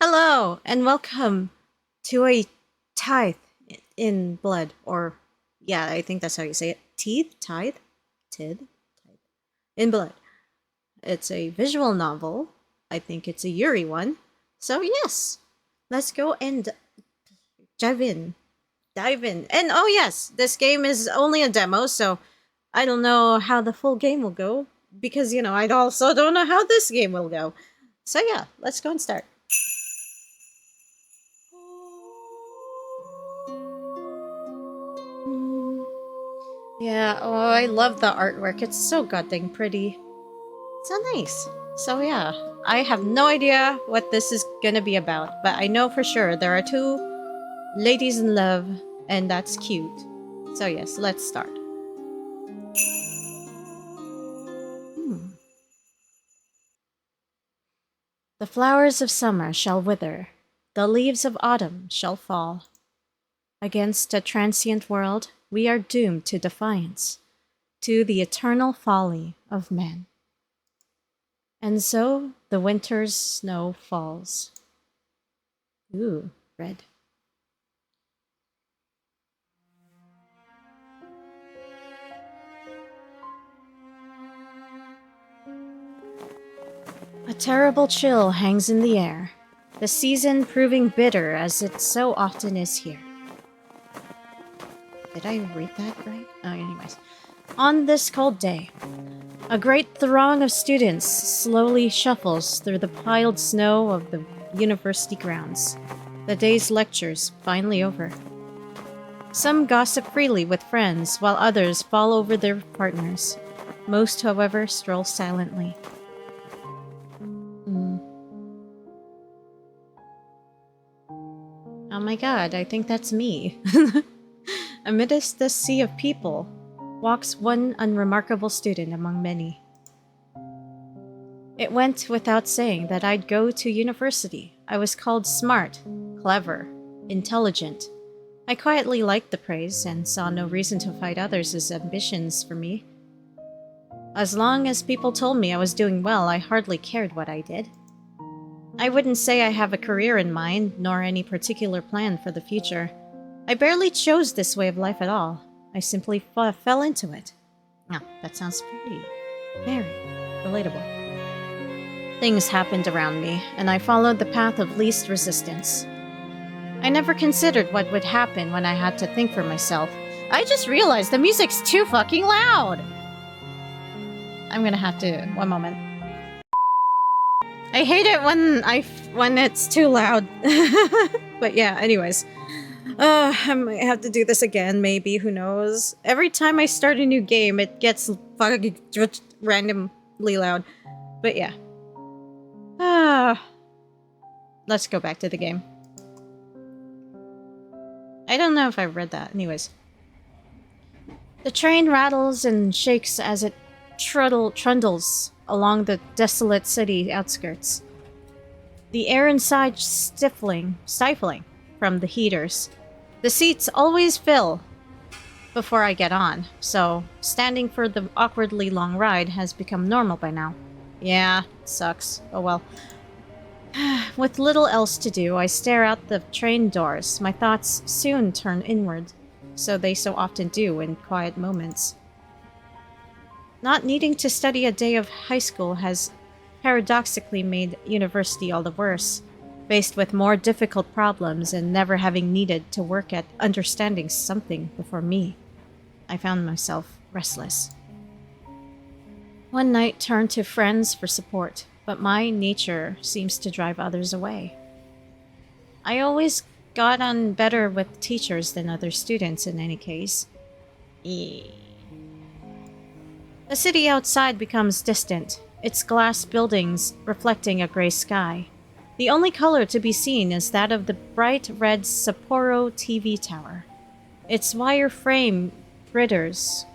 Hello and welcome to a tithe in blood, or yeah, I think that's how you say it. Teeth, tithe, tid, tithe in blood. It's a visual novel. I think it's a Yuri one. So yes, let's go and dive in. Dive in. And oh yes, this game is only a demo, so I don't know how the full game will go because I also don't know how this game will go. So yeah, let's go and start. Yeah, oh, I love the artwork. It's so goddamn pretty. So nice. So yeah, I have no idea what this is gonna be about, but I know for sure there are two ladies in love, and that's cute. So yes, let's start. Hmm. The flowers of summer shall wither, the leaves of autumn shall fall. Against a transient world, we are doomed to defiance, to the eternal folly of man. And so the winter's snow falls. Ooh, red. A terrible chill hangs in the air, the season proving bitter as it so often is here. Did I read that right? Oh, anyways. On this cold day, a great throng of students slowly shuffles through the piled snow of the university grounds. The day's lectures finally over. Some gossip freely with friends, while others fall over their partners. Most, however, stroll silently. Oh my god, I think that's me. Amidst this sea of people, walks one unremarkable student among many. It went without saying that I'd go to university. I was called smart, clever, intelligent. I quietly liked the praise and saw no reason to fight others' ambitions for me. As long as people told me I was doing well, I hardly cared what I did. I wouldn't say I have a career in mind, nor any particular plan for the future. I barely chose this way of life at all. I simply fell into it. Ah, that sounds very relatable. Things happened around me, and I followed the path of least resistance. I never considered what would happen when I had to think for myself. I just realized the music's too fucking loud! I'm gonna have to... one moment. I hate it when it's too loud. But yeah, anyways. I might have to do this again, maybe, who knows. Every time I start a new game, it gets fucking randomly loud. But yeah. Let's go back to the game. I don't know if I read that. Anyways. The train rattles and shakes as it trundles along the desolate city outskirts. The air inside stifling from the heaters. The seats always fill before I get on, so standing for the awkwardly long ride has become normal by now. Yeah, sucks. Oh well. With little else to do, I stare out the train doors. My thoughts soon turn inward, so they so often do in quiet moments. Not needing to study a day of high school has paradoxically made university all the worse, faced with more difficult problems and never having needed to work at understanding something before me. I found myself restless. One night turned to friends for support, but my nature seems to drive others away. I always got on better with teachers than other students in any case. The city outside becomes distant, its glass buildings reflecting a gray sky. The only color to be seen is that of the bright red Sapporo TV tower. Its wire frame girders?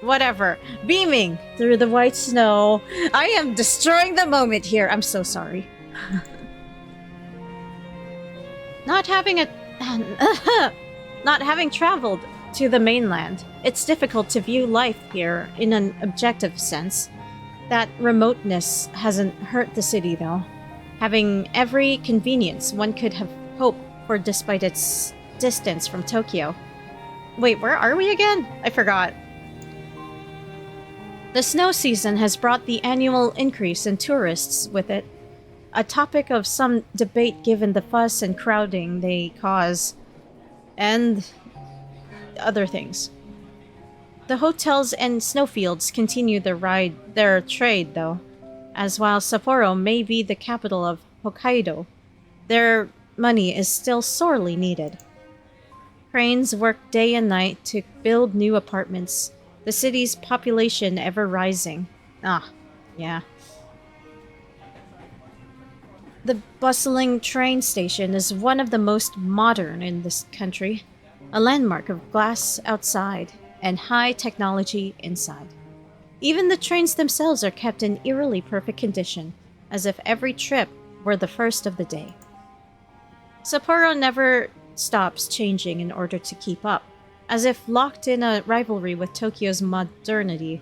Whatever, beaming through the white snow. I am destroying the moment here. I'm so sorry. Not having traveled to the mainland, it's difficult to view life here in an objective sense. That remoteness hasn't hurt the city, though. Having every convenience one could have hoped for despite its distance from Tokyo. Wait, where are we again? I forgot. The snow season has brought the annual increase in tourists with it, a topic of some debate given the fuss and crowding they cause, and other things. The hotels and snowfields continue their trade, though, as while Sapporo may be the capital of Hokkaido, their money is still sorely needed. Cranes work day and night to build new apartments, the city's population ever rising. Ah, yeah. The bustling train station is one of the most modern in this country, a landmark of glass outside and high technology inside. Even the trains themselves are kept in eerily perfect condition, as if every trip were the first of the day. Sapporo never stops changing in order to keep up, as if locked in a rivalry with Tokyo's modernity.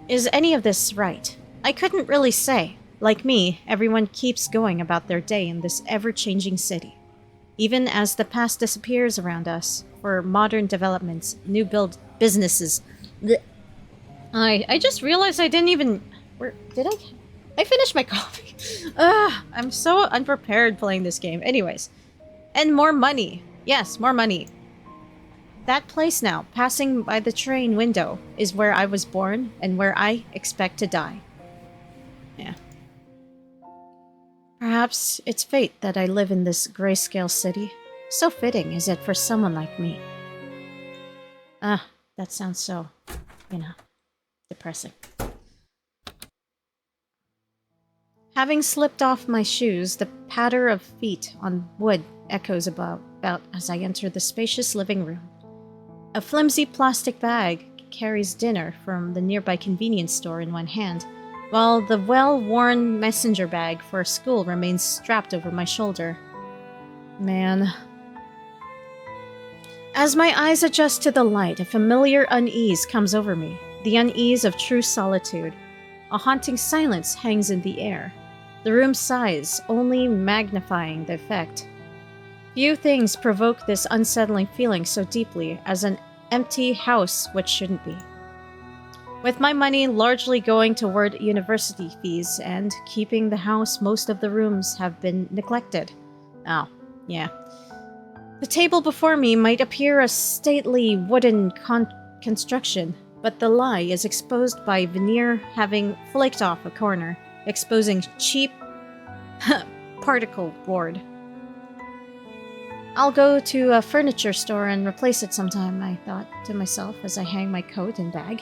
Is any of this right? I couldn't really say. Like me, everyone keeps going about their day in this ever-changing city. Even as the past disappears around us for modern developments, new build businesses. Blech. I just realized I didn't even... Where did I? I finished my coffee. I'm so unprepared playing this game. Anyways. And more money. Yes, more money. That place now, passing by the train window, is where I was born and where I expect to die. Yeah. Perhaps it's fate that I live in this grayscale city. So fitting is it for someone like me. That sounds so, depressing. Having slipped off my shoes, the patter of feet on wood echoes about as I enter the spacious living room. A flimsy plastic bag carries dinner from the nearby convenience store in one hand, while the well-worn messenger bag for school remains strapped over my shoulder. Man. As my eyes adjust to the light, a familiar unease comes over me, the unease of true solitude. A haunting silence hangs in the air, the room's size only magnifying the effect. Few things provoke this unsettling feeling so deeply as an empty house which shouldn't be. With my money largely going toward university fees and keeping the house, most of the rooms have been neglected. Oh, yeah. The table before me might appear a stately wooden construction, but the lie is exposed by veneer having flaked off a corner, exposing cheap particle board. I'll go to a furniture store and replace it sometime, I thought to myself as I hang my coat and bag.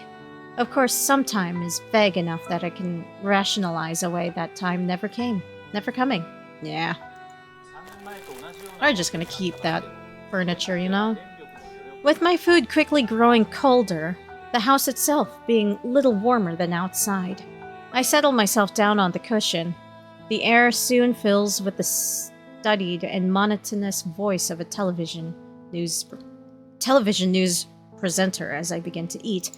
Of course, sometime is vague enough that I can rationalize away that time never came. Never coming. Yeah. I'm just gonna keep that furniture, With my food quickly growing colder, the house itself being little warmer than outside, I settle myself down on the cushion. The air soon fills with the studied and monotonous voice of a television news presenter as I begin to eat.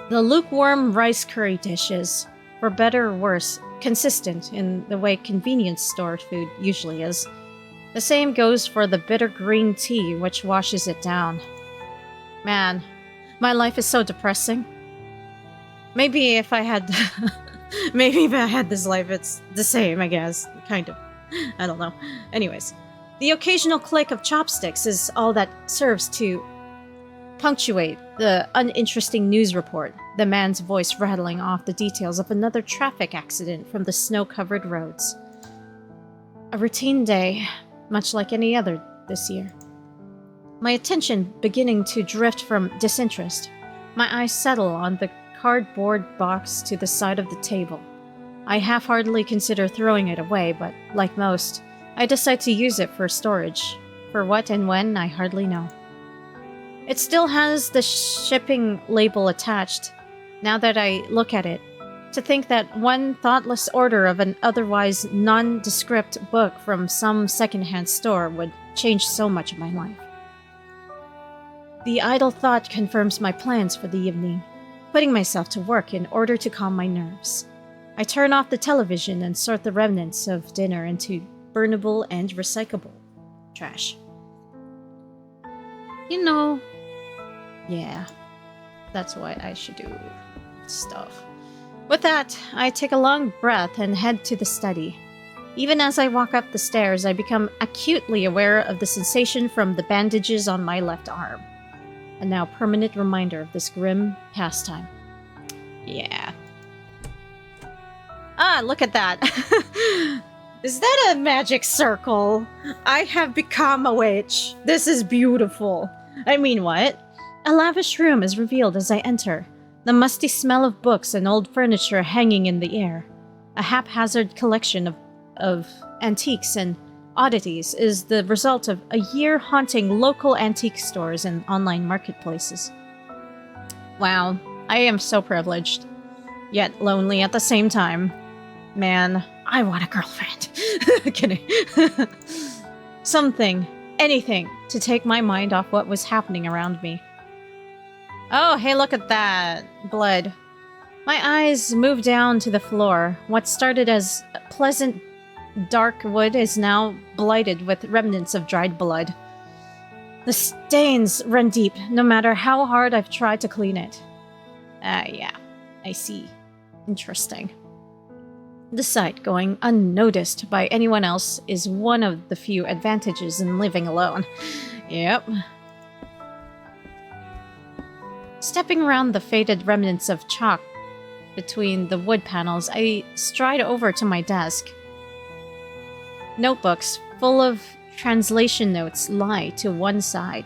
The lukewarm rice curry dishes, for better or worse, consistent in the way convenience store food usually is. The same goes for the bitter green tea which washes it down. Man, my life is so depressing. Maybe if I had this life, it's the same, I guess. Kind of. I don't know. Anyways, the occasional click of chopsticks is all that serves to punctuate the uninteresting news report, the man's voice rattling off the details of another traffic accident from the snow-covered roads. A routine day, much like any other this year. My attention beginning to drift from disinterest, my eyes settle on the cardboard box to the side of the table. I half-heartedly consider throwing it away, but like most, I decide to use it for storage. For what and when, I hardly know. It still has the shipping label attached, now that I look at it. To think that one thoughtless order of an otherwise nondescript book from some secondhand store would change so much of my life. The idle thought confirms my plans for the evening, putting myself to work in order to calm my nerves. I turn off the television and sort the remnants of dinner into burnable and recyclable trash. You know, yeah, that's what I should do. Stuff. With that, I take a long breath and head to the study. Even as I walk up the stairs, I become acutely aware of the sensation from the bandages on my left arm. A now permanent reminder of this grim pastime. Yeah. Ah, look at that. Is that a magic circle? I have become a witch. This is beautiful. I mean, what? A lavish room is revealed as I enter, the musty smell of books and old furniture hanging in the air. A haphazard collection of antiques and oddities is the result of a year haunting local antique stores and online marketplaces. Wow, I am so privileged, yet lonely at the same time. Man, I want a girlfriend. Kidding. Something, anything, to take my mind off what was happening around me. Oh, hey, look at that. Blood. My eyes move down to the floor. What started as pleasant dark wood is now blighted with remnants of dried blood. The stains run deep, no matter how hard I've tried to clean it. Yeah, I see. Interesting. The sight going unnoticed by anyone else is one of the few advantages in living alone. Yep. Stepping around the faded remnants of chalk between the wood panels, I stride over to my desk. Notebooks full of translation notes lie to one side,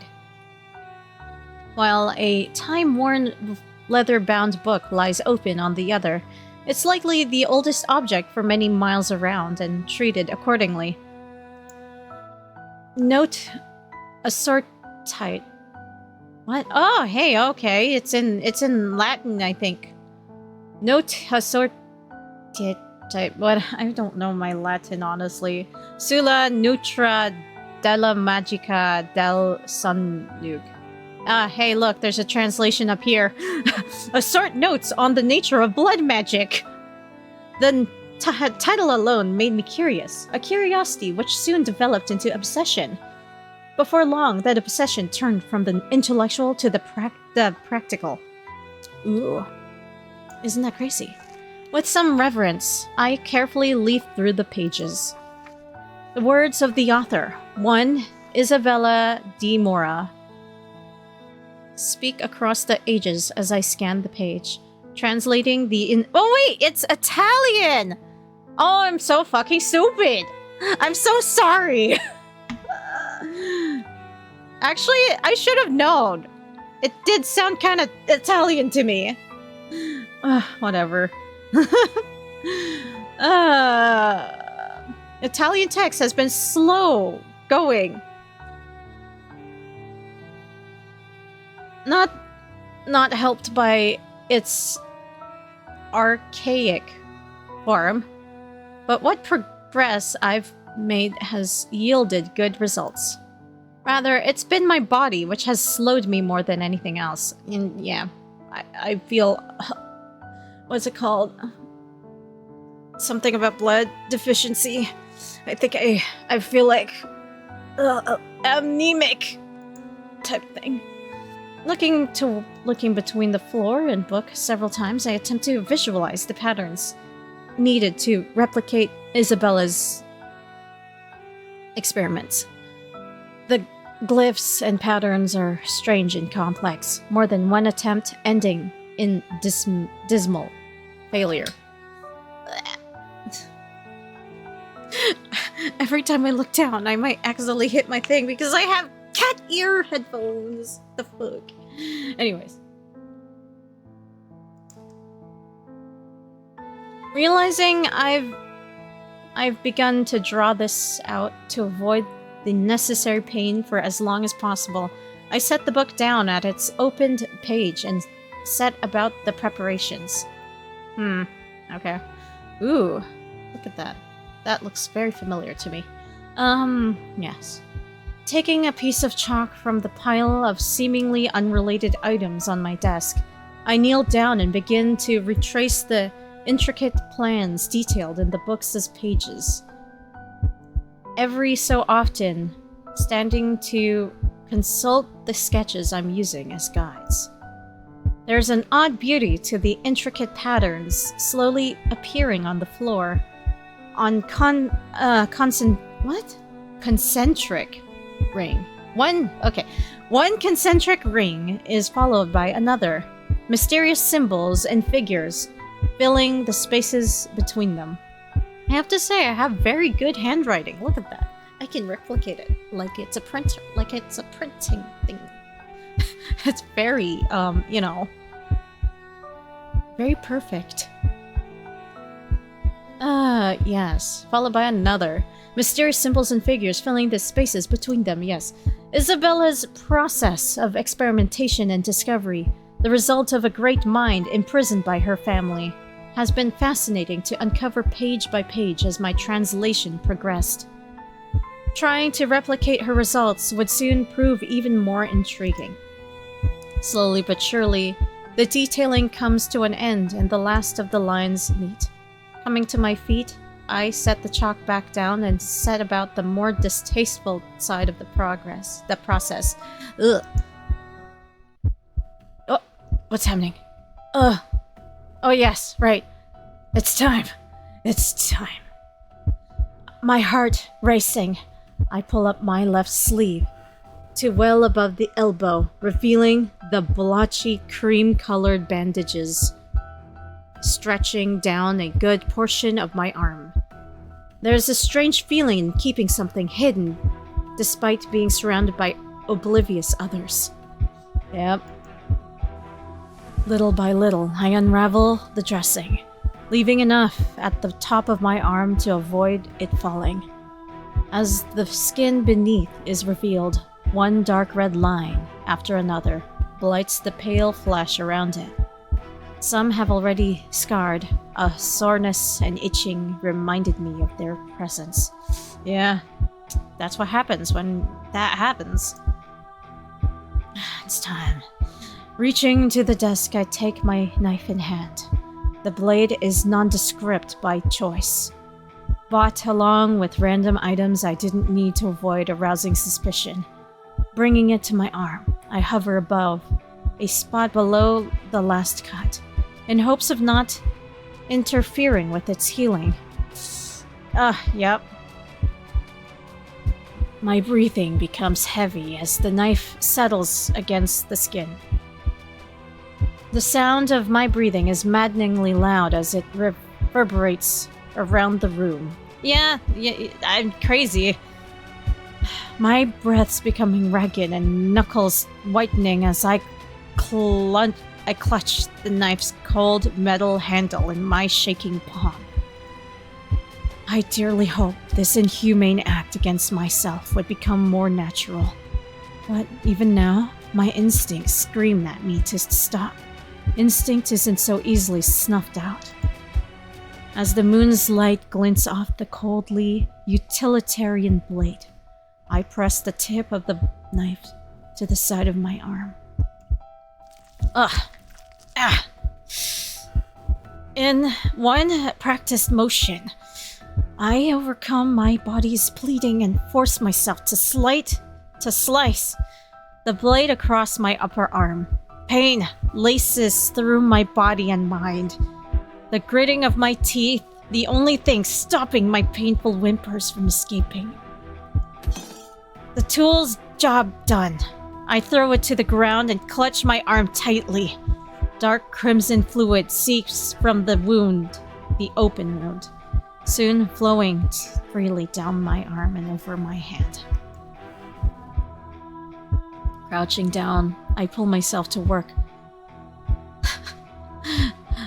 while a time-worn leather-bound book lies open on the other. It's likely the oldest object for many miles around and treated accordingly. Note assortite. What? Oh, hey, okay. It's in Latin, I think. Note assortite. What? I don't know my Latin, honestly. Sulla nutra della magica del Sunug. Ah, hey, look, there's a translation up here. Assort notes on the nature of blood magic. The title alone made me curious, a curiosity which soon developed into obsession. Before long, that obsession turned from the intellectual to the practical. Ooh, isn't that crazy? With some reverence, I carefully leaf through the pages. The words of the author, one Isabella di Mora, speak across the ages as I scan the page, translating oh wait, it's Italian! Oh, I'm so fucking stupid! I'm so sorry! Actually, I should have known. It did sound kind of Italian to me. Whatever. Italian text has been slow going. Not helped by its archaic form, but what progress I've made has yielded good results. Rather, it's been my body which has slowed me more than anything else. And yeah, I feel... what's it called? Something about blood deficiency. I think I feel like... anemic type thing. Looking between the floor and book several times, I attempt to visualize the patterns needed to replicate Isabella's experiments. The glyphs and patterns are strange and complex, more than one attempt ending in dismal failure. Every time I look down, I might accidentally hit my thing because I have cat ear headphones. The fuck? Anyways. Realizing I've begun to draw this out to avoid the necessary pain for as long as possible, I set the book down at its opened page and set about the preparations. Okay. Ooh, look at that. That looks very familiar to me. Yes. Taking a piece of chalk from the pile of seemingly unrelated items on my desk, I kneel down and begin to retrace the intricate plans detailed in the book's pages. Every so often, standing to consult the sketches I'm using as guides. There's an odd beauty to the intricate patterns slowly appearing on the floor. On concentric ring. One concentric ring is followed by another. Mysterious symbols and figures filling the spaces between them. I have to say, I have very good handwriting. Look at that. I can replicate it like it's a printer, like it's a printing thing. It's very, very perfect. Yes. Followed by another. Mysterious symbols and figures filling the spaces between them, yes. Isabella's process of experimentation and discovery, the result of a great mind imprisoned by her family, has been fascinating to uncover page by page as my translation progressed. Trying to replicate her results would soon prove even more intriguing. Slowly but surely, the detailing comes to an end and the last of the lines meet. Coming to my feet, I set the chalk back down and set about the more distasteful side of the process. Ugh. Oh, what's happening? Oh yes, right. It's time. My heart racing. I pull up my left sleeve to well above the elbow, revealing the blotchy cream-colored bandages stretching down a good portion of my arm. There's a strange feeling in keeping something hidden, despite being surrounded by oblivious others. Yep. Little by little, I unravel the dressing, leaving enough at the top of my arm to avoid it falling. As the skin beneath is revealed, one dark red line after another blights the pale flesh around it. Some have already scarred. A soreness and itching reminded me of their presence. Yeah, that's what happens when that happens. It's time. Reaching to the desk, I take my knife in hand. The blade is nondescript by choice. Bought along with random items I didn't need to avoid arousing suspicion. Bringing it to my arm, I hover above, a spot below the last cut, in hopes of not interfering with its healing. Yep. My breathing becomes heavy as the knife settles against the skin. The sound of my breathing is maddeningly loud as it reverberates around the room. Yeah, I'm crazy. My breath's becoming ragged and knuckles whitening as I clutch the knife's cold metal handle in my shaking palm. I dearly hope this inhumane act against myself would become more natural. But even now, my instincts scream at me to stop. Instinct isn't so easily snuffed out. As the moon's light glints off the coldly utilitarian blade, I press the tip of the knife to the side of my arm. In one practiced motion, I overcome my body's pleading and force myself to slice the blade across my upper arm. Pain laces through my body and mind. The gritting of my teeth, the only thing stopping my painful whimpers from escaping. The tool's job done. I throw it to the ground and clutch my arm tightly. Dark crimson fluid seeps from the wound, the open wound, soon flowing freely down my arm and over my hand. Crouching down, I pull myself to work.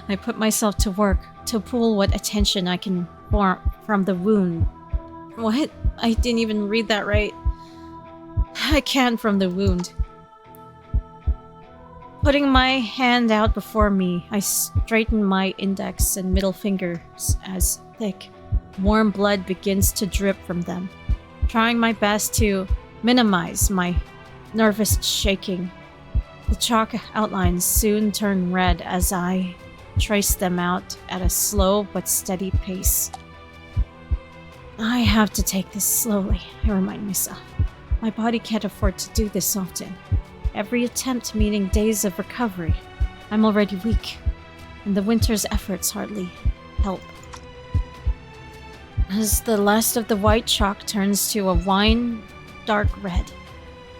I put myself to work to pull what attention I can from the wound. What? I didn't even read that right. I can from the wound. Putting my hand out before me, I straighten my index and middle fingers as thick, warm blood begins to drip from them. Trying my best to minimize my nervous shaking. The chalk outlines soon turn red as I trace them out at a slow but steady pace. I have to take this slowly, I remind myself. My body can't afford to do this often. Every attempt meaning days of recovery. I'm already weak, and the winter's efforts hardly help. As the last of the white chalk turns to a wine dark red,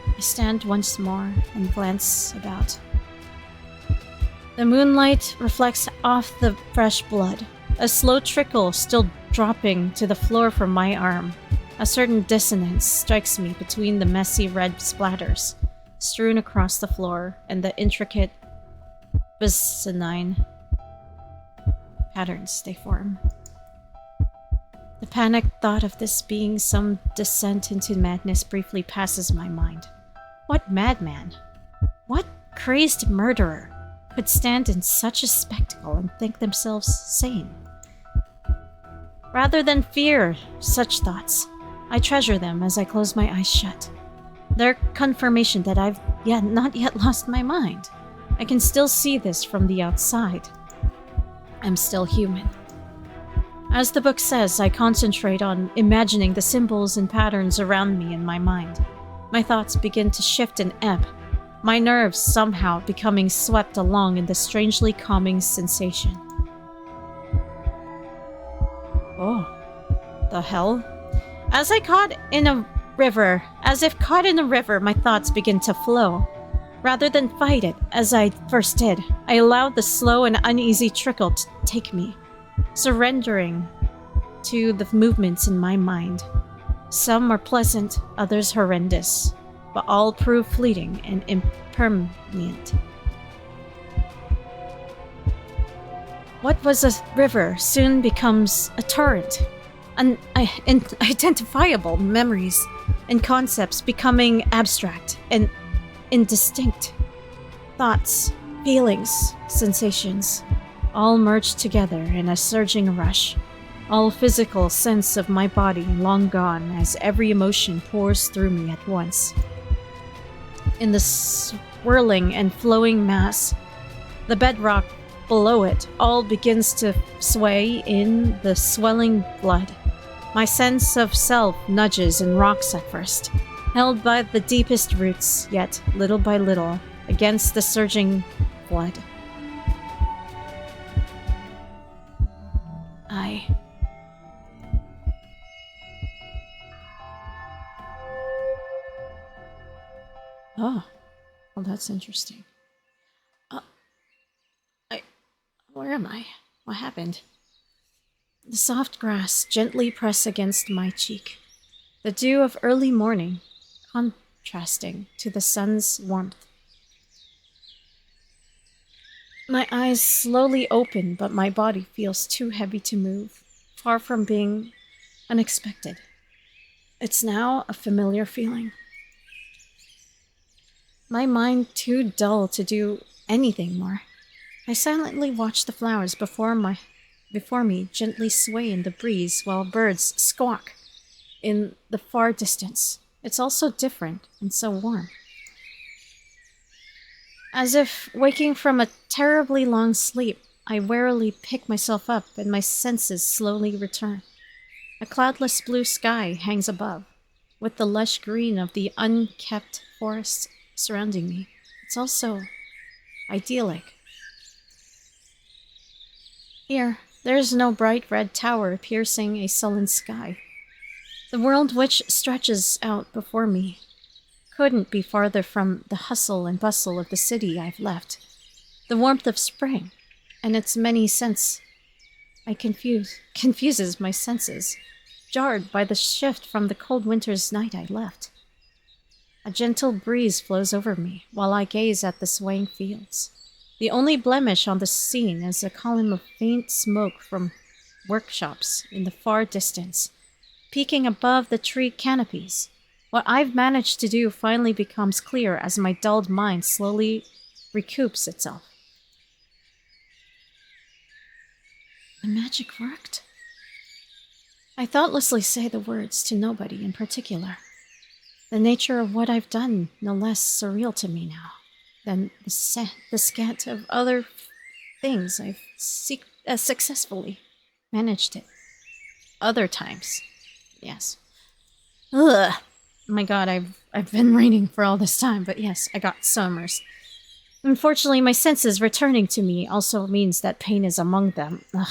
I stand once more and glance about. The moonlight reflects off the fresh blood, a slow trickle still dropping to the floor from my arm. A certain dissonance strikes me between the messy red splatters strewn across the floor and the intricate Byzantine patterns they form. The panicked thought of this being some descent into madness briefly passes my mind. What madman? What crazed murderer could stand in such a spectacle and think themselves sane? Rather than fear such thoughts, I treasure them as I close my eyes shut. They're confirmation that I've not yet lost my mind. I can still see this from the outside. I'm still human. As the book says, I concentrate on imagining the symbols and patterns around me in my mind. My thoughts begin to shift and ebb, my nerves somehow becoming swept along in the strangely calming sensation. Oh, the hell? As if caught in a river, my thoughts begin to flow. Rather than fight it, as I first did, I allowed the slow and uneasy trickle to take me, surrendering to the movements in my mind. Some are pleasant, others horrendous, but all prove fleeting and impermanent. What was a river soon becomes a torrent. Unidentifiable memories and concepts becoming abstract and indistinct. Thoughts, feelings, sensations, all merged together in a surging rush. All physical sense of my body long gone as every emotion pours through me at once. In the swirling and flowing mass, the bedrock below it all begins to sway in the swelling blood. My sense of self nudges and rocks at first, held by the deepest roots, yet little by little, against the surging flood. Oh, well, that's interesting. Where am I? What happened? The soft grass gently pressed against my cheek, the dew of early morning contrasting to the sun's warmth. My eyes slowly open, but my body feels too heavy to move, far from being unexpected. It's now a familiar feeling. My mind too dull to do anything more. I silently watch the flowers before me gently sway in the breeze while birds squawk in the far distance. It's all so different and so warm. As if waking from a terribly long sleep, I warily pick myself up and my senses slowly return. A cloudless blue sky hangs above, with the lush green of the unkept forests surrounding me. It's also idyllic. Here, there is no bright red tower piercing a sullen sky. The world which stretches out before me couldn't be farther from the hustle and bustle of the city I've left. The warmth of spring and its many scents confuses my senses, jarred by the shift from the cold winter's night I left. A gentle breeze flows over me while I gaze at the swaying fields. The only blemish on the scene is a column of faint smoke from workshops in the far distance, peeking above the tree canopies. What I've managed to do finally becomes clear as my dulled mind slowly recoups itself. The magic worked. I thoughtlessly say the words to nobody in particular. The nature of what I've done no less surreal to me now than the scant of other things I've successfully managed it. Other times, yes. Ugh. My God, I've been reading for all this time, but yes, I got so immersed. Unfortunately, my senses returning to me also means that pain is among them. Ugh.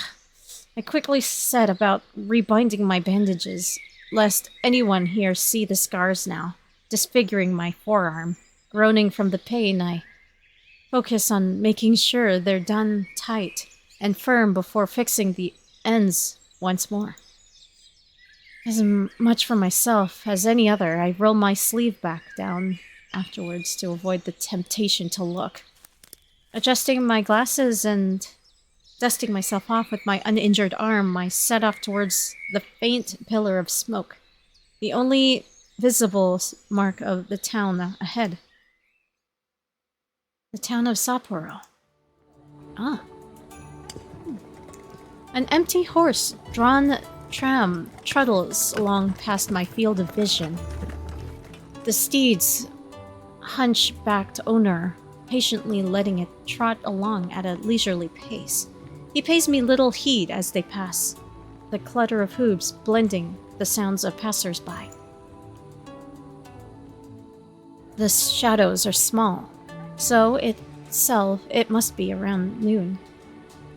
I quickly set about rebinding my bandages, lest anyone here see the scars now, disfiguring my forearm. Groaning from the pain, I focus on making sure they're done tight and firm before fixing the ends once more. As much for myself as any other, I roll my sleeve back down afterwards to avoid the temptation to look. Adjusting my glasses and dusting myself off with my uninjured arm, I set off towards the faint pillar of smoke, the only visible mark of the town ahead. The town of Sapporo. Ah. An empty horse-drawn tram trundles along past my field of vision. The steed's hunchbacked owner patiently letting it trot along at a leisurely pace. He pays me little heed as they pass, the clutter of hooves blending the sounds of passers-by. The shadows are small, so it must be around noon.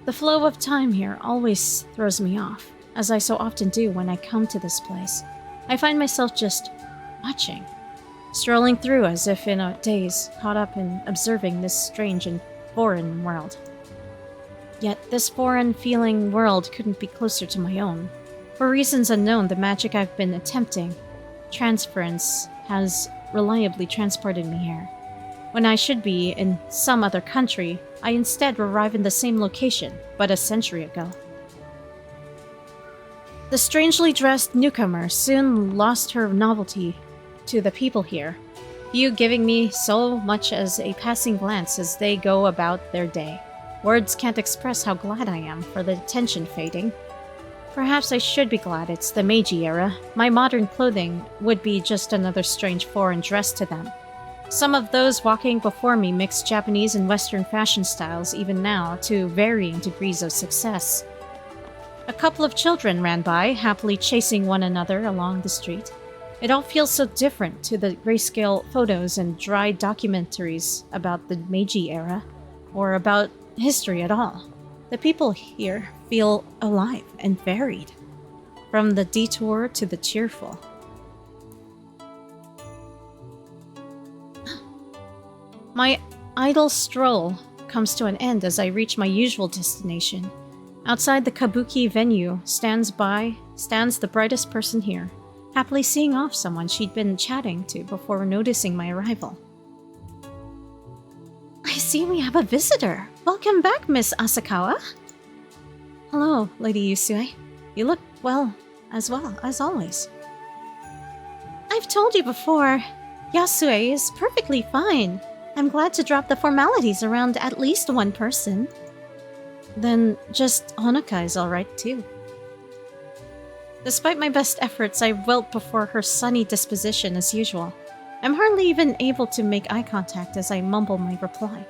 The flow of time here always throws me off, as I so often do when I come to this place. I find myself just watching, strolling through as if in a daze, caught up in observing this strange and foreign world. Yet this foreign-feeling world couldn't be closer to my own. For reasons unknown, the magic I've been attempting, transference, has reliably transported me here. When I should be in some other country, I instead arrive in the same location, but a century ago. The strangely dressed newcomer soon lost her novelty to the people here, few giving me so much as a passing glance as they go about their day. Words can't express how glad I am for the tension fading. Perhaps I should be glad it's the Meiji era. My modern clothing would be just another strange foreign dress to them. Some of those walking before me mix Japanese and Western fashion styles even now, to varying degrees of success. A couple of children ran by, happily chasing one another along the street. It all feels so different to the grayscale photos and dry documentaries about the Meiji era, or about history at all. The people here feel alive and varied, from the detour to the cheerful. My idle stroll comes to an end as I reach my usual destination. Outside the kabuki venue stands the brightest person here, happily seeing off someone she'd been chatting to before noticing my arrival. I see we have a visitor. Welcome back, Miss Asakawa. Hello, Lady Yusue. You look well as always. I've told you before, Yasue is perfectly fine. I'm glad to drop the formalities around at least one person. Then just Honoka is alright too. Despite my best efforts, I wilt before her sunny disposition as usual. I'm hardly even able to make eye contact as I mumble my reply.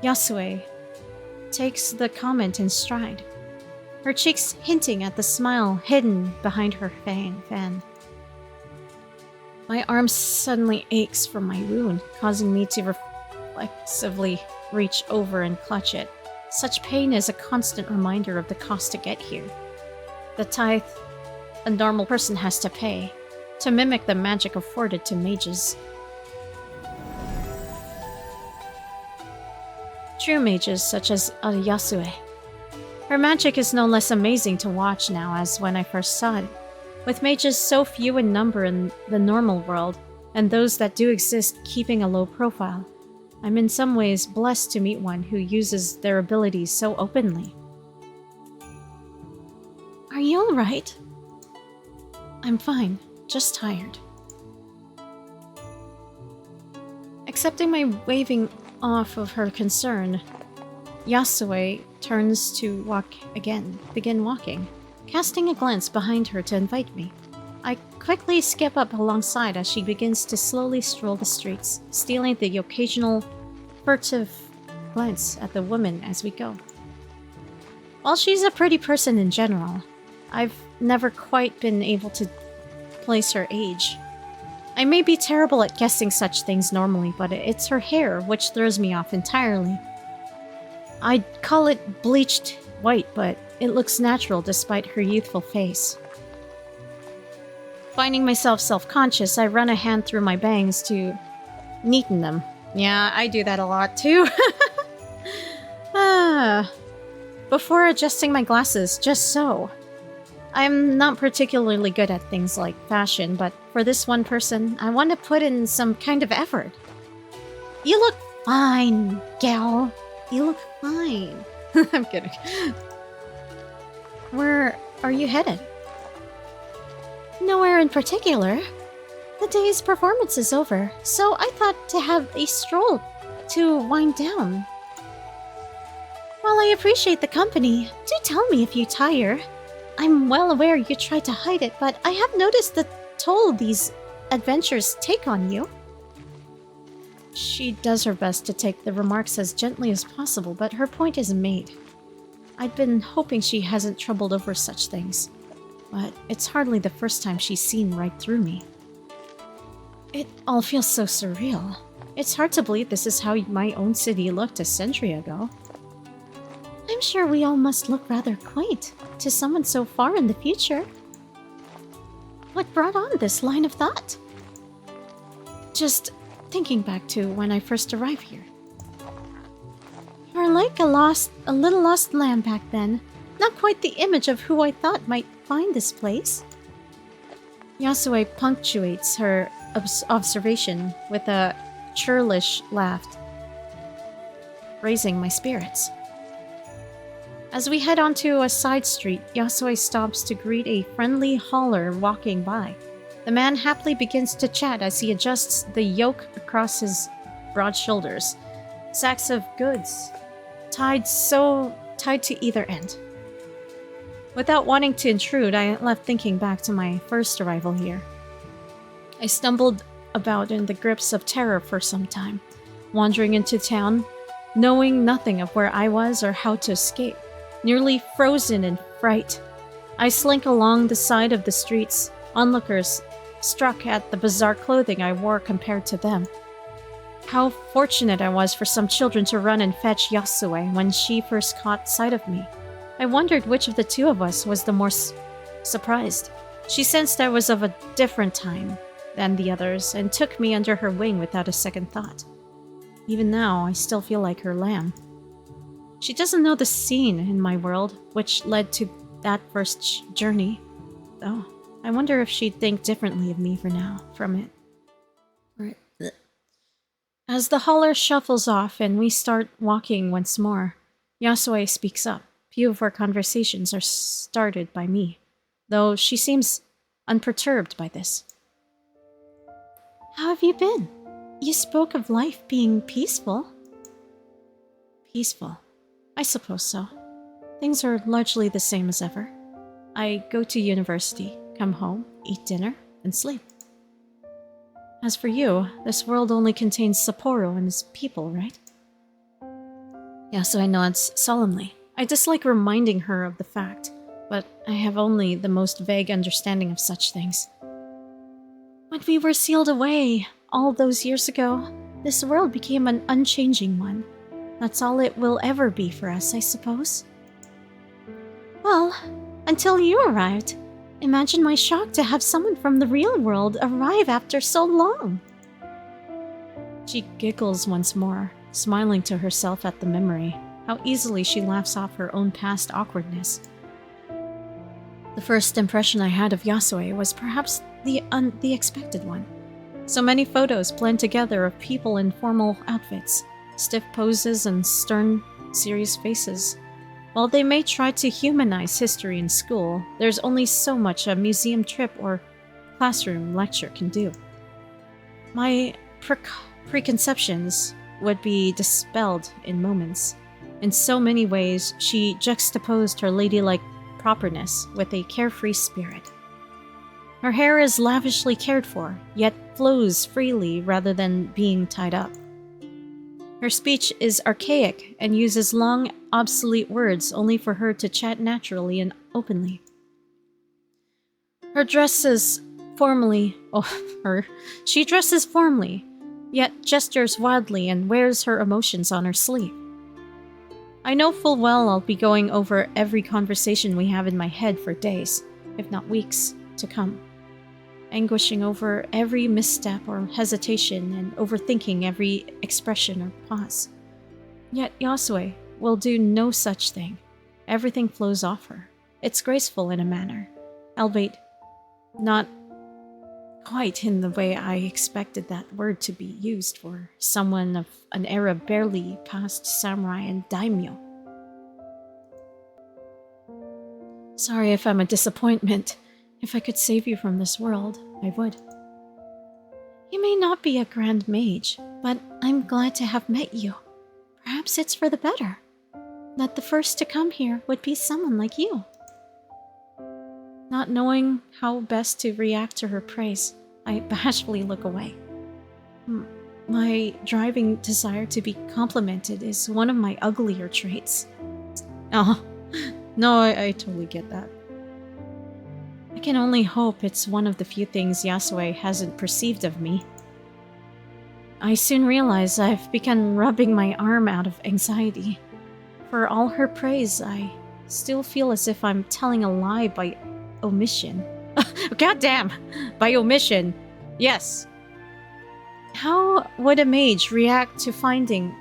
Yasue takes the comment in stride, her cheeks hinting at the smile hidden behind her fan. My arm suddenly aches from my wound, causing me to reflexively reach over and clutch it. Such pain is a constant reminder of the cost to get here. The tithe a normal person has to pay to mimic the magic afforded to mages. True mages such as Yasue. Her magic is no less amazing to watch now as when I first saw it. With mages so few in number in the normal world, and those that do exist keeping a low profile, I'm in some ways blessed to meet one who uses their abilities so openly. Are you alright? I'm fine, just tired. Accepting my waving off of her concern, Yasue turns to begin walking, casting a glance behind her to invite me. I quickly skip up alongside as she begins to slowly stroll the streets, stealing the occasional furtive glance at the woman as we go. While she's a pretty person in general, I've never quite been able to place her age. I may be terrible at guessing such things normally, but it's her hair which throws me off entirely. I'd call it bleached white, but it looks natural despite her youthful face. Finding myself self-conscious, I run a hand through my bangs to neaten them. Yeah, I do that a lot too. Before adjusting my glasses, just so. I'm not particularly good at things like fashion, but for this one person, I want to put in some kind of effort. You look fine, gal. You look fine. I'm kidding. Where are you headed? Nowhere in particular. The day's performance is over, so I thought to have a stroll to wind down. While I appreciate the company, do tell me if you tire. I'm well aware you tried to hide it, but I have noticed the toll these adventures take on you. She does her best to take the remarks as gently as possible, but her point is made. I'd been hoping she hasn't troubled over such things, but it's hardly the first time she's seen right through me. It all feels so surreal. It's hard to believe this is how my own city looked a century ago. I'm sure we all must look rather quaint to someone so far in the future. What brought on this line of thought? Just thinking back to when I first arrived here. You're like a little lost lamb back then. Not quite the image of who I thought might find this place. Yasue punctuates her observation with a churlish laugh, raising my spirits. As we head onto a side street, Yasue stops to greet a friendly hauler walking by. The man happily begins to chat as he adjusts the yoke across his broad shoulders. Sacks of goods tied to either end. Without wanting to intrude, I left thinking back to my first arrival here. I stumbled about in the grips of terror for some time, wandering into town, knowing nothing of where I was or how to escape. Nearly frozen in fright, I slink along the side of the streets, onlookers struck at the bizarre clothing I wore compared to them. How fortunate I was for some children to run and fetch Yasue when she first caught sight of me. I wondered which of the two of us was the more surprised. She sensed I was of a different time than the others and took me under her wing without a second thought. Even now, I still feel like her lamb. She doesn't know the scene in my world, which led to that first journey, though. I wonder if she'd think differently of me from it. Right. As the hauler shuffles off and we start walking once more, Yasue speaks up. Few of our conversations are started by me, though she seems unperturbed by this. How have you been? You spoke of life being peaceful. Peaceful. I suppose so. Things are largely the same as ever. I go to university, come home, eat dinner, and sleep. As for you, this world only contains Sapporo and his people, right? Yasue nods solemnly. I dislike reminding her of the fact, but I have only the most vague understanding of such things. When we were sealed away all those years ago, this world became an unchanging one. That's all it will ever be for us, I suppose. Well, until you arrived. Imagine my shock to have someone from the real world arrive after so long. She giggles once more, smiling to herself at the memory, how easily she laughs off her own past awkwardness. The first impression I had of Yasue was perhaps the expected one. So many photos blend together of people in formal outfits, stiff poses and stern, serious faces. While they may try to humanize history in school, there's only so much a museum trip or classroom lecture can do. My preconceptions would be dispelled in moments. In so many ways, she juxtaposed her ladylike properness with a carefree spirit. Her hair is lavishly cared for, yet flows freely rather than being tied up. Her speech is archaic and uses long, obsolete words only for her to chat naturally and openly. She dresses formally, yet gestures wildly and wears her emotions on her sleeve. I know full well I'll be going over every conversation we have in my head for days, if not weeks, to come, anguishing over every misstep or hesitation and overthinking every expression or pause. Yet Yasue will do no such thing. Everything flows off her. It's graceful in a manner, albeit not quite in the way I expected that word to be used for someone of an era barely past samurai and daimyo. Sorry if I'm a disappointment. If I could save you from this world, I would. You may not be a grand mage, but I'm glad to have met you. Perhaps it's for the better that the first to come here would be someone like you. Not knowing how best to react to her praise, I bashfully look away. My driving desire to be complimented is one of my uglier traits. Oh, no, I totally get that. I can only hope it's one of the few things Yasue hasn't perceived of me. I soon realize I've begun rubbing my arm out of anxiety. For all her praise, I still feel as if I'm telling a lie by omission. Goddamn! By omission. Yes. How would a mage react to finding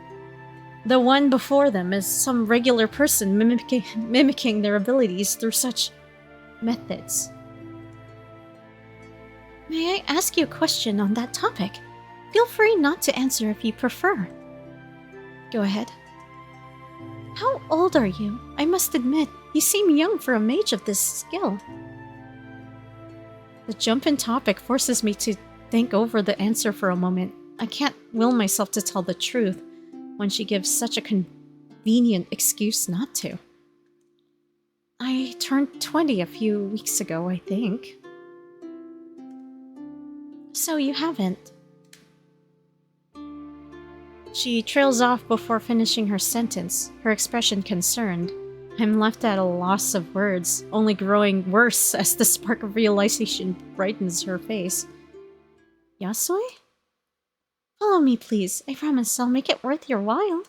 the one before them as some regular person mimicking their abilities through such methods? May I ask you a question on that topic? Feel free not to answer if you prefer. Go ahead. How old are you? I must admit, you seem young for a mage of this skill. The jump in topic forces me to think over the answer for a moment. I can't will myself to tell the truth when she gives such a convenient excuse not to. I turned 20 a few weeks ago, I think. So you haven't. She trails off before finishing her sentence, her expression concerned. I'm left at a loss of words, only growing worse as the spark of realization brightens her face. Yasue? Follow me, please. I promise I'll make it worth your while.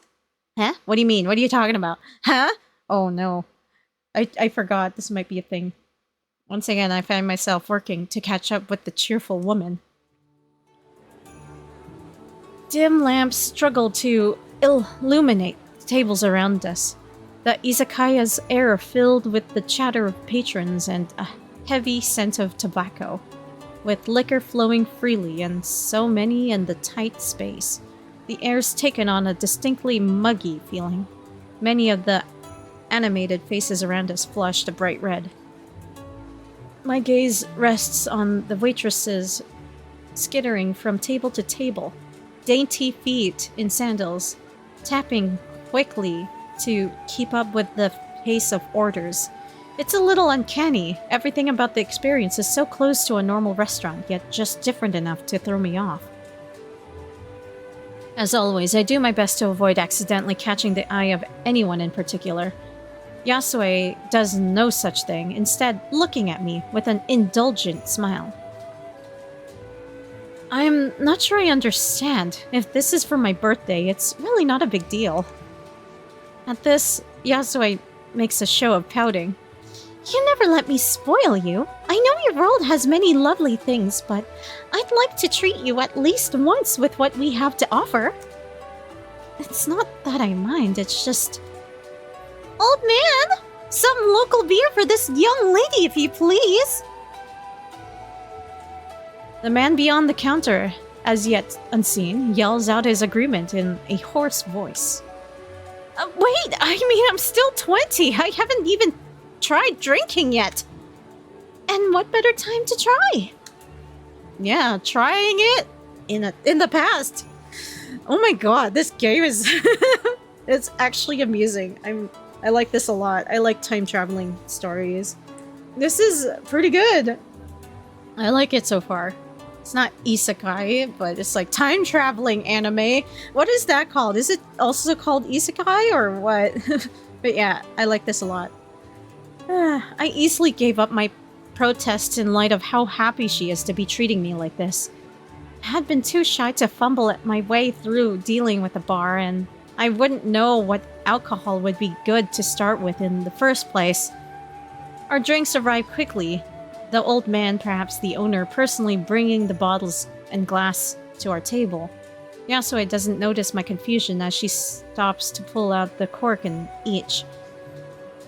Huh? What do you mean? What are you talking about? Huh? Oh no. I forgot this might be a thing. Once again, I find myself working to catch up with the cheerful woman. Dim lamps struggle to illuminate the tables around us. The izakaya's air filled with the chatter of patrons and a heavy scent of tobacco, with liquor flowing freely and so many in the tight space. The air's taken on a distinctly muggy feeling. Many of the animated faces around us flushed a bright red. My gaze rests on the waitresses skittering from table to table, dainty feet in sandals, tapping quickly to keep up with the pace of orders. It's a little uncanny. Everything about the experience is so close to a normal restaurant, yet just different enough to throw me off. As always, I do my best to avoid accidentally catching the eye of anyone in particular. Yasue does no such thing, instead looking at me with an indulgent smile. I'm not sure I understand. If this is for my birthday, it's really not a big deal. At this, Yasue makes a show of pouting. You never let me spoil you. I know your world has many lovely things, but I'd like to treat you at least once with what we have to offer. It's not that I mind, it's just... Old man! Some local beer for this young lady, if you please! The man beyond the counter, as yet unseen, yells out his agreement in a hoarse voice. Wait, I mean, I'm still 20. I haven't even tried drinking yet. And what better time to try? Yeah, trying it in the past. Oh my god, this game is it's actually amusing. I like this a lot. I like time traveling stories. This is pretty good. I like it so far. It's not isekai, but it's like time-traveling anime. What is that called? Is it also called isekai or what? But yeah, I like this a lot. I easily gave up my protests in light of how happy she is to be treating me like this. I had been too shy to fumble at my way through dealing with the bar, and I wouldn't know what alcohol would be good to start with in the first place. Our drinks arrived quickly, the old man, perhaps the owner, personally bringing the bottles and glass to our table. Yasue doesn't notice my confusion as she stops to pull out the cork in each.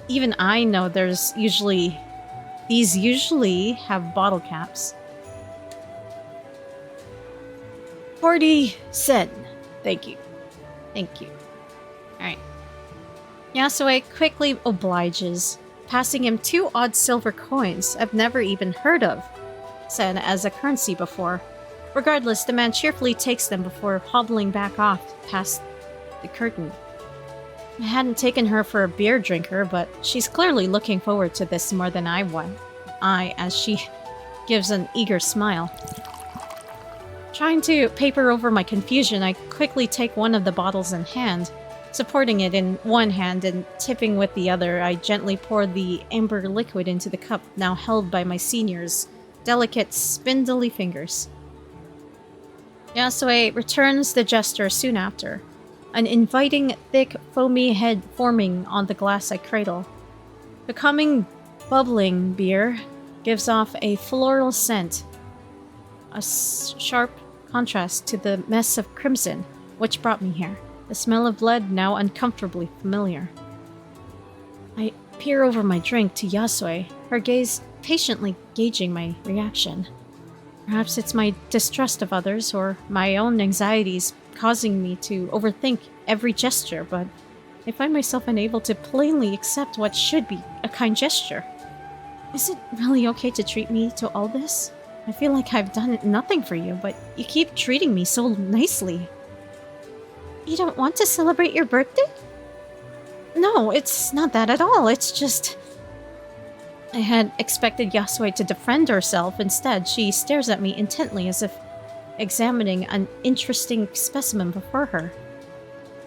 Even I know these usually have bottle caps. 40 sen. Thank you. Thank you. Alright. Yasue quickly obliges, passing him 2 odd silver coins I've never even heard of, said as a currency before. Regardless, the man cheerfully takes them before hobbling back off past the curtain. I hadn't taken her for a beer drinker, but she's clearly looking forward to this more than I was. As she gives an eager smile. Trying to paper over my confusion, I quickly take one of the bottles in hand. Supporting it in one hand and tipping with the other, I gently pour the amber liquid into the cup now held by my senior's delicate, spindly fingers. Yasue returns the gesture soon after, an inviting, thick, foamy head forming on the glass I cradle. The coming, bubbling beer gives off a floral scent, a sharp contrast to the mess of crimson which brought me here. The smell of blood now uncomfortably familiar. I peer over my drink to Yasue, her gaze patiently gauging my reaction. Perhaps it's my distrust of others or my own anxieties causing me to overthink every gesture, but I find myself unable to plainly accept what should be a kind gesture. Is it really okay to treat me to all this? I feel like I've done nothing for you, but you keep treating me so nicely. You don't want to celebrate your birthday? No, it's not that at all. It's just... I had expected Yasue to defend herself. Instead, she stares at me intently as if examining an interesting specimen before her.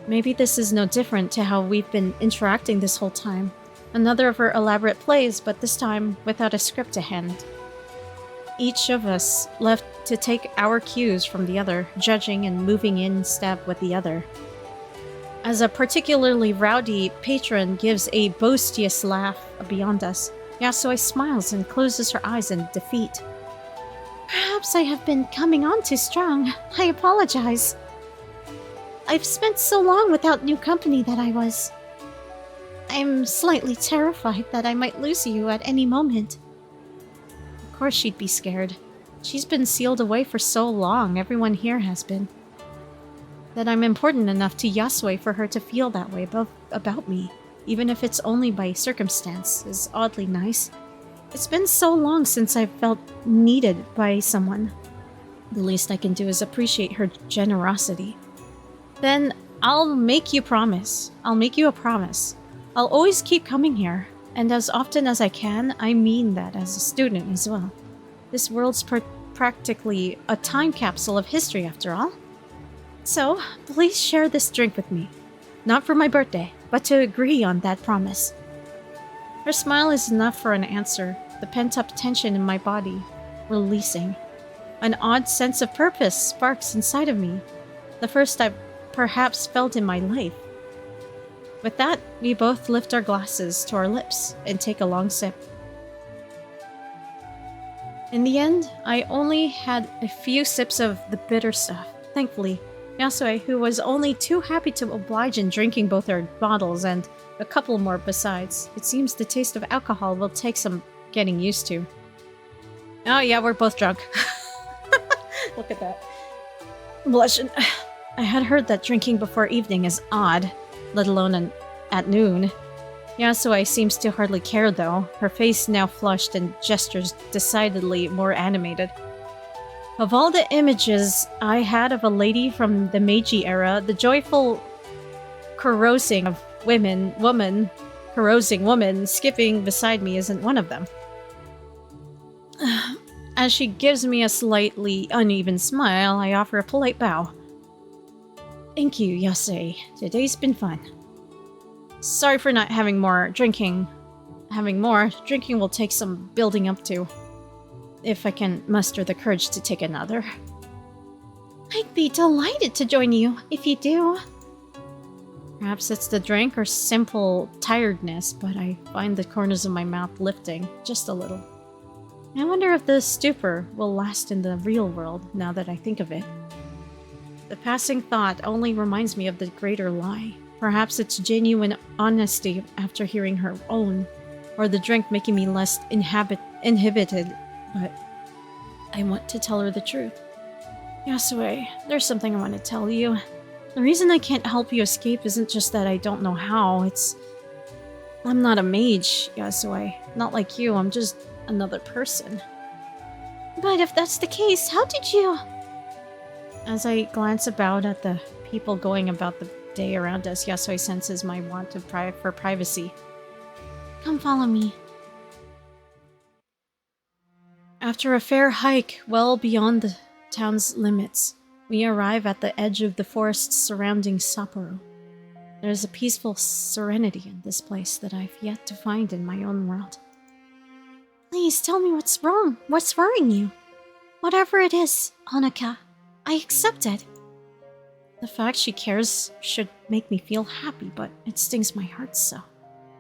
Maybe this is no different to how we've been interacting this whole time. Another of her elaborate plays, but this time without a script to hand. Each of us left to take our cues from the other, judging and moving in step with the other. As a particularly rowdy patron gives a boisterous laugh beyond us, Yasue smiles and closes her eyes in defeat. Perhaps I have been coming on too strong. I apologize. I've spent so long without new company that I was... I'm slightly terrified that I might lose you at any moment. Of course she'd be scared. She's been sealed away for so long, everyone here has been. That I'm important enough to Yasue for her to feel that way about me, even if it's only by circumstance, is oddly nice. It's been so long since I've felt needed by someone. The least I can do is appreciate her generosity. Then I'll make you a promise. I'll always keep coming here, and as often as I can, I mean that as a student as well. This world's practically a time capsule of history after all. So, please share this drink with me. Not for my birthday, but to agree on that promise. Her smile is enough for an answer, the pent-up tension in my body releasing. An odd sense of purpose sparks inside of me, the first I've perhaps felt in my life. With that, we both lift our glasses to our lips and take a long sip. In the end, I only had a few sips of the bitter stuff. Thankfully, Yasue, who was only too happy to oblige in drinking both our bottles and a couple more besides. It seems the taste of alcohol will take some getting used to. Oh yeah, we're both drunk. Look at that. Blushing. I had heard that drinking before evening is odd, let alone at noon. Yasue seems to hardly care though, her face now flushed and gestures decidedly more animated. Of all the images I had of a lady from the Meiji era, the joyful carousing woman skipping beside me isn't one of them. As she gives me a slightly uneven smile, I offer a polite bow. Thank you, Yase. Today's been fun. Sorry for not having more. Drinking will take some building up to. If I can muster the courage to take another. I'd be delighted to join you, if you do. Perhaps it's the drink or simple tiredness, but I find the corners of my mouth lifting just a little. I wonder if this stupor will last in the real world, now that I think of it. The passing thought only reminds me of the greater lie. Perhaps it's genuine honesty after hearing her own, or the drink making me less inhibited, but I want to tell her the truth. Yasue, there's something I want to tell you. The reason I can't help you escape isn't just that I don't know how, I'm not a mage, Yasue. Not like you, I'm just another person. But if that's the case, how did you... As I glance about at the people going about the day around us, Yasue senses my want for privacy. Come follow me. After a fair hike well beyond the town's limits, we arrive at the edge of the forests surrounding Sapporo. There is a peaceful serenity in this place that I've yet to find in my own world. Please tell me what's wrong. What's worrying you? Whatever it is, Honoka, I accept it. The fact she cares should make me feel happy, but it stings my heart so.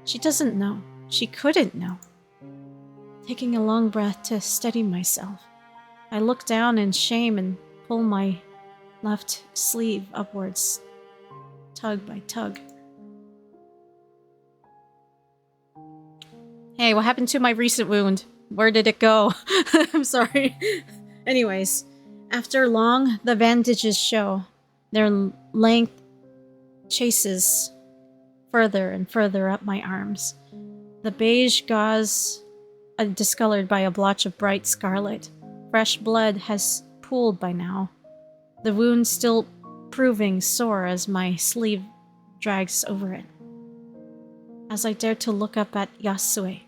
She doesn't know. She couldn't know. Taking a long breath to steady myself, I look down in shame and pull my left sleeve upwards, tug by tug. Hey, what happened to my recent wound? Where did it go? I'm sorry. Anyways, after long, the bandages show. Their length chases further and further up my arms. The beige gauze discolored by a blotch of bright scarlet. Fresh blood has pooled by now. The wound still proving sore as my sleeve drags over it. As I dare to look up at Yasue,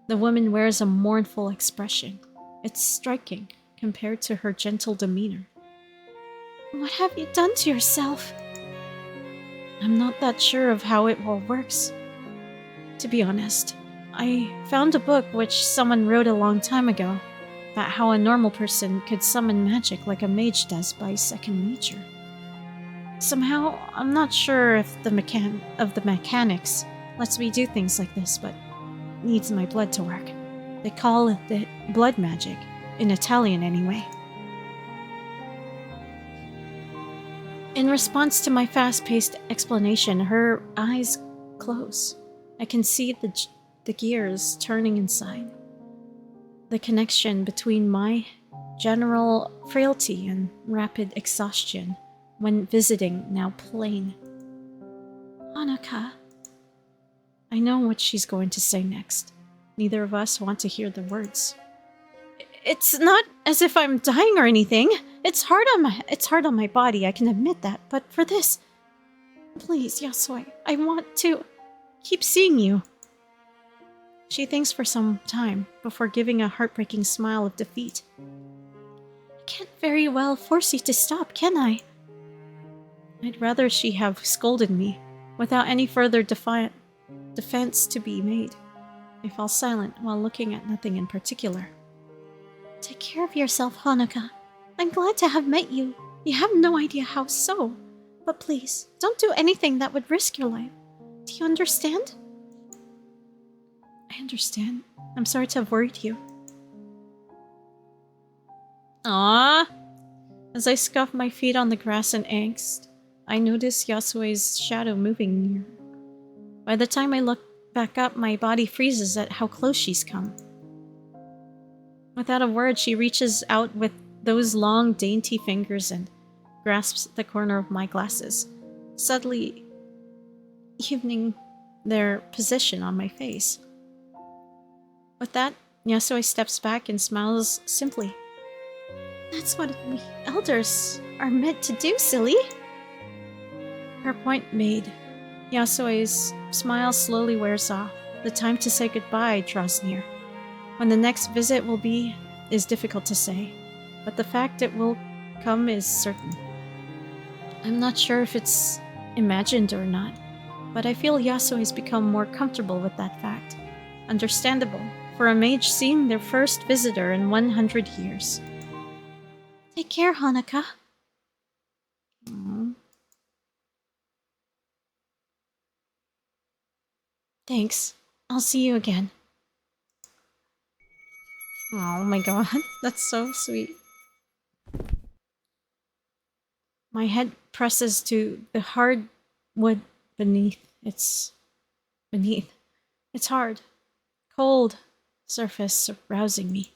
the woman wears a mournful expression. It's striking compared to her gentle demeanor. What have you done to yourself? I'm not that sure of how it all works. To be honest, I found a book which someone wrote a long time ago about how a normal person could summon magic like a mage does by second nature. Somehow, I'm not sure if the mechanics lets me do things like this, but needs my blood to work. They call it blood magic, in Italian anyway. In response to my fast-paced explanation, her eyes close. I can see the gears turning inside. The connection between my general frailty and rapid exhaustion when visiting now plain. Honoka. I know what she's going to say next. Neither of us want to hear the words. It's not as if I'm dying or anything. It's hard on my body, I can admit that. But for this, please, Yasue, I want to keep seeing you. She thinks for some time before giving a heartbreaking smile of defeat. I can't very well force you to stop, can I? I'd rather she have scolded me, without any further defense to be made. I fall silent while looking at nothing in particular. Take care of yourself, Honoka. I'm glad to have met you. You have no idea how so. But please, don't do anything that would risk your life. Do you understand? I understand. I'm sorry to have worried you. Ah! As I scuff my feet on the grass in angst, I notice Yasue's shadow moving near. By the time I look back up, my body freezes at how close she's come. Without a word, she reaches out with those long, dainty fingers and grasps the corner of my glasses, subtly evening their position on my face. With that, Yasue steps back and smiles simply. That's what we elders are meant to do, silly. Her point made, Yasue's smile slowly wears off. The time to say goodbye draws near. When the next visit will be, is difficult to say, but the fact it will come is certain. I'm not sure if it's imagined or not, but I feel Yasuo has become more comfortable with that fact. Understandable, for a mage seeing their first visitor in 100 years. Take care, Hanaka. Aww. Thanks. I'll see you again. Oh my god, that's so sweet. My head presses to the hard wood beneath. It's hard, cold surface rousing me.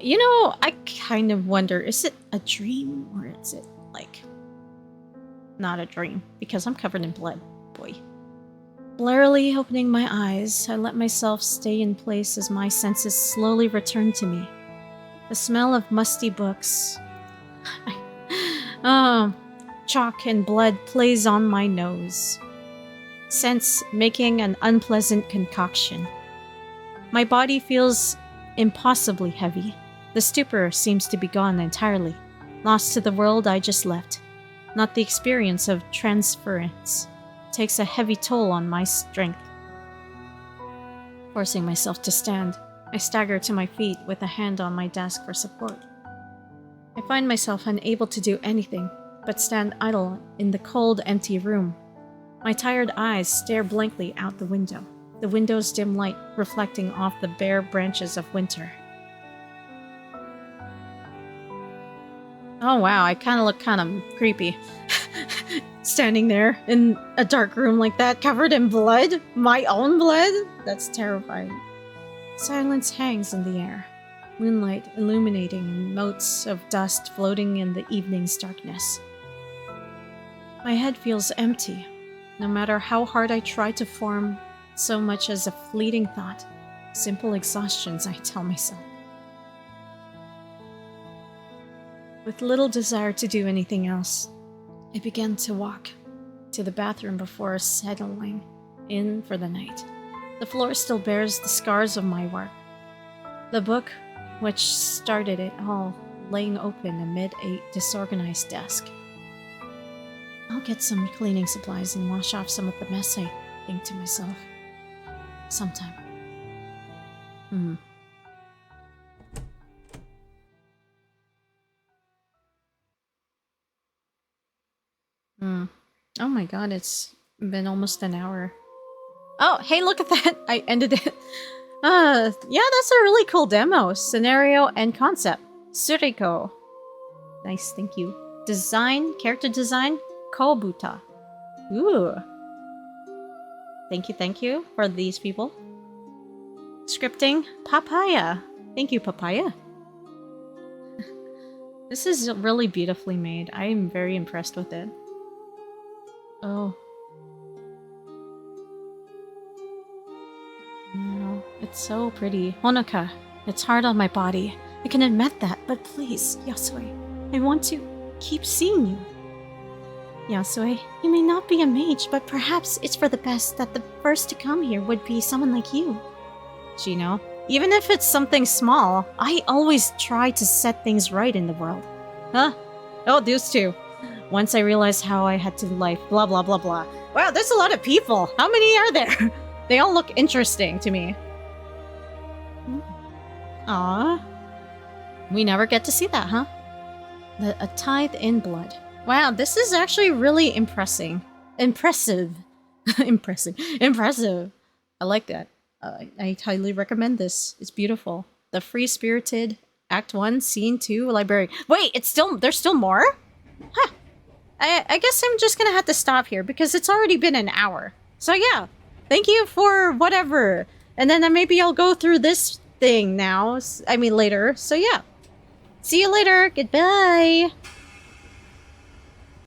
You know, I kind of wonder, is it a dream or is it, like, not a dream? Because I'm covered in blood, boy. Blurrily opening my eyes, I let myself stay in place as my senses slowly return to me. The smell of musty books. Chalk and blood plays on my nose. Scents making an unpleasant concoction. My body feels impossibly heavy. The stupor seems to be gone entirely, lost to the world I just left. Not the experience of transference. Takes a heavy toll on my strength. Forcing myself to stand, I stagger to my feet with a hand on my desk for support. I find myself unable to do anything but stand idle in the cold, empty room. My tired eyes stare blankly out the window, the window's dim light reflecting off the bare branches of winter. Oh wow, I kind of look kind of creepy. Standing there in a dark room like that, covered in blood? My own blood? That's terrifying. Silence hangs in the air, moonlight illuminating motes of dust floating in the evening's darkness. My head feels empty, no matter how hard I try to form so much as a fleeting thought. Simple exhaustions, I tell myself. With little desire to do anything else, I began to walk to the bathroom before settling in for the night. The floor still bears the scars of my work. The book, which started it all, laying open amid a disorganized desk. I'll get some cleaning supplies and wash off some of the mess, I think to myself. Sometime. Oh my god, it's been almost an hour. Oh, hey, look at that! I ended it. Yeah, that's a really cool demo. Scenario and concept. Suriko. Nice, thank you. Design, character design, Kobuta. Ooh. Thank you for these people. Scripting, Papaya. Thank you, Papaya. This is really beautifully made. I am very impressed with it. Oh. No, it's so pretty. Honoka, it's hard on my body. I can admit that, but please, Yasue, I want to keep seeing you. Yasue, you may not be a mage, but perhaps it's for the best that the first to come here would be someone like you. Shino, even if it's something small, I always try to set things right in the world. Huh? Oh, those two. Once I realized how I had to life, blah blah blah blah. Wow, there's a lot of people. How many are there? They all look interesting to me. Ah, we never get to see that, huh? A tithe in blood. Wow, this is actually really impressive. Impressive. Impressive. I like that. I highly recommend this. It's beautiful. The Free-Spirited Act 1, Scene 2, Library. Wait, there's still more? Huh. I guess I'm just gonna have to stop here because it's already been an hour. So yeah, thank you for whatever. And then maybe I'll go through this thing now. I mean later. So yeah. See you later. Goodbye.